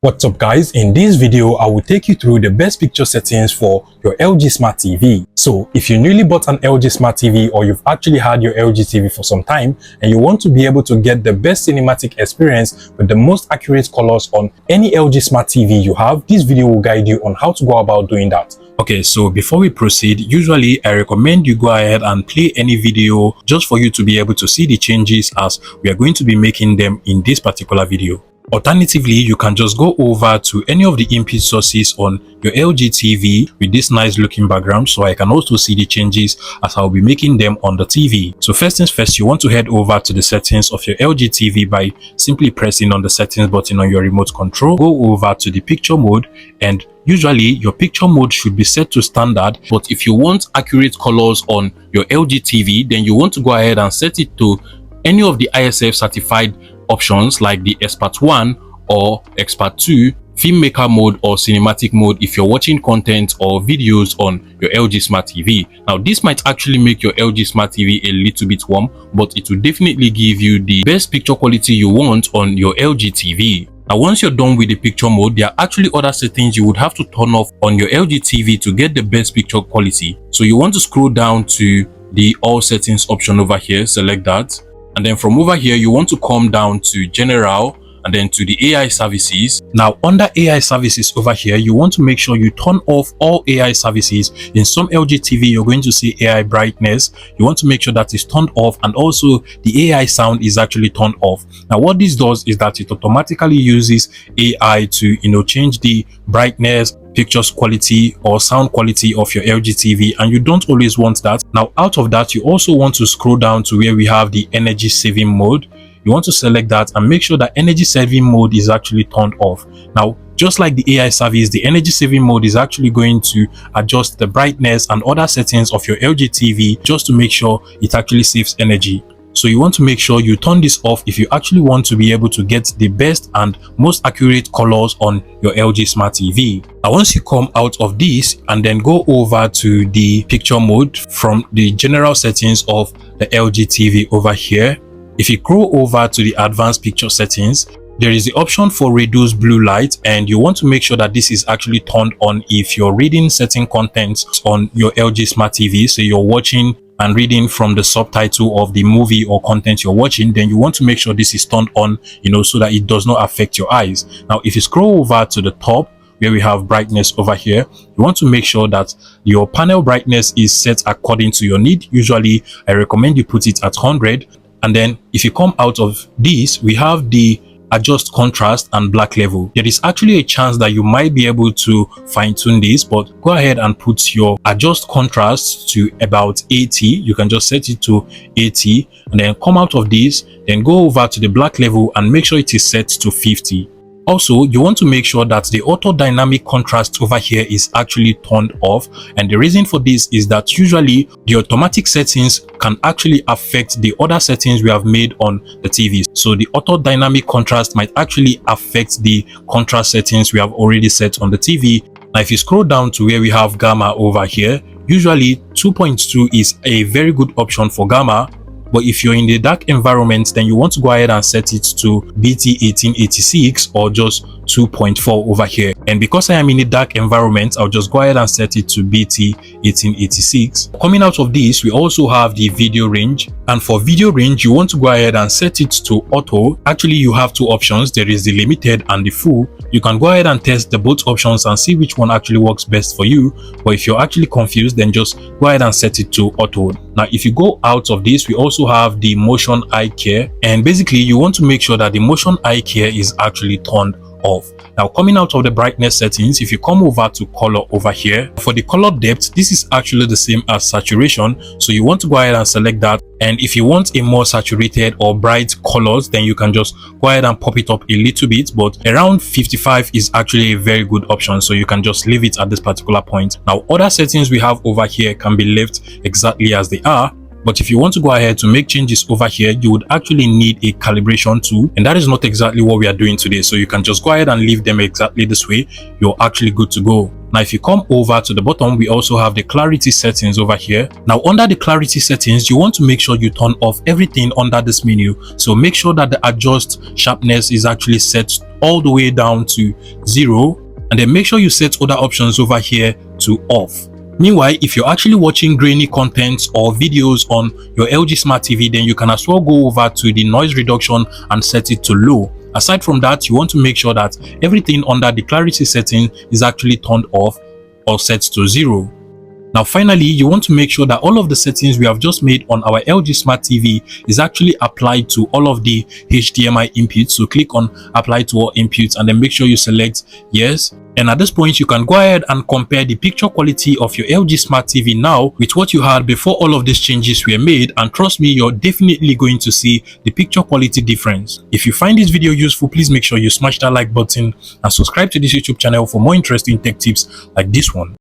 What's up guys, in this video I will take you through the best picture settings for your LG Smart TV. So if you newly bought an LG Smart TV or you've actually had your LG TV for some time and you want to be able to get the best cinematic experience with the most accurate colors on any LG Smart TV you have, this video will guide you on how to go about doing that. Okay, so before we proceed, usually I recommend you go ahead and play any video just for you to be able to see the changes as we are going to be making them in this particular video. Alternatively, you can just go over to any of the input sources on your LG TV with this nice looking background so I can also see the changes as I'll be making them on the TV. So first things first, you want to head over to the settings of your LG TV by simply pressing on the settings button on your remote control. Go over to the picture mode, and usually your picture mode should be set to standard, but if you want accurate colors on your LG TV, then you want to go ahead and set it to any of the ISF certified options like the Expert 1 or Expert 2, filmmaker mode or cinematic mode if you're watching content or videos on your LG Smart TV. Now this might actually make your LG Smart TV a little bit warm, but it will definitely give you the best picture quality you want on your LG TV. Now once you're done with the picture mode, there are actually other settings you would have to turn off on your LG TV to get the best picture quality. So you want to scroll down to the all settings option over here, select that. And then from over here, you want to come down to general and then to the AI services. Now under AI services over here, you want to make sure you turn off all AI services. In some LG TV, you're going to see AI brightness. You want to make sure that is turned off, and also the AI sound is actually turned off. Now what this does is that it automatically uses AI to change the brightness, pictures quality or sound quality of your LG TV, and you don't always want that. Now out of that, you also want to scroll down to where we have the energy saving mode. You want to select that and make sure that energy saving mode is actually turned off. Now just like the AI service, the energy saving mode is actually going to adjust the brightness and other settings of your LG TV just to make sure it actually saves energy. So you want to make sure you turn this off if you actually want to be able to get the best and most accurate colors on your LG Smart TV. Now once you come out of this and then go over to the picture mode from the general settings of the LG TV over here, if you scroll over to the advanced picture settings, there is the option for reduce blue light, and you want to make sure that this is actually turned on if you're reading certain content on your LG Smart TV. So you're watching and reading from the subtitle of the movie or content you're watching, then you want to make sure this is turned on, so that it does not affect your eyes. Now if you scroll over to the top where we have brightness over here, you want to make sure that your panel brightness is set according to your need. Usually I recommend you put it at 100. And then if you come out of this, we have the adjust contrast and black level. There is actually a chance that you might be able to fine-tune this, but go ahead and put your adjust contrast to about 80. You can just set it to 80 and then come out of this, then go over to the black level and make sure it is set to 50. Also, you want to make sure that the auto dynamic contrast over here is actually turned off, and the reason for this is that usually the automatic settings can actually affect the other settings we have made on the TV. So the auto dynamic contrast might actually affect the contrast settings we have already set on the TV. Now if you scroll down to where we have gamma over here, usually 2.2 is a very good option for gamma. But if you're in the dark environment, then you want to go ahead and set it to BT 1886 or just 2.4 over here. And because I am in a dark environment, I'll just go ahead and set it to BT 1886. Coming out of this, we also have the video range. And for video range, you want to go ahead and set it to auto. Actually, you have two options. There is the limited and the full. You can go ahead and test the both options and see which one actually works best for you. But if you're actually confused, then just go ahead and set it to auto. Now, if you go out of this, we also have the motion eye care, and basically you want to make sure that the motion eye care is actually turned off. Now coming out of the brightness settings, if you come over to color over here, for the color depth, this is actually the same as saturation, so you want to go ahead and select that. And if you want a more saturated or bright colors, then you can just go ahead and pop it up a little bit, but around 55 is actually a very good option, so you can just leave it at this particular point. Now other settings we have over here can be left exactly as they are, but if you want to go ahead to make changes over here, you would actually need a calibration tool, and that is not exactly what we are doing today. So you can just go ahead and leave them exactly this way. You're actually good to go. Now if you come over to the bottom, we also have the clarity settings over here. Now under the clarity settings, you want to make sure you turn off everything under this menu. So make sure that the adjust sharpness is actually set all the way down to 0, and then make sure you set other options over here to off. Meanwhile, if you're actually watching grainy content or videos on your LG Smart TV, then you can as well go over to the noise reduction and set it to low. Aside from that, you want to make sure that everything under the clarity setting is actually turned off or set to 0. Now finally, you want to make sure that all of the settings we have just made on our LG Smart TV is actually applied to all of the HDMI inputs. So click on apply to all inputs and then make sure you select yes. And at this point, you can go ahead and compare the picture quality of your LG Smart TV now with what you had before all of these changes were made, and trust me, you're definitely going to see the picture quality difference. If you find this video useful, please make sure you smash that like button and subscribe to this YouTube channel for more interesting tech tips like this one.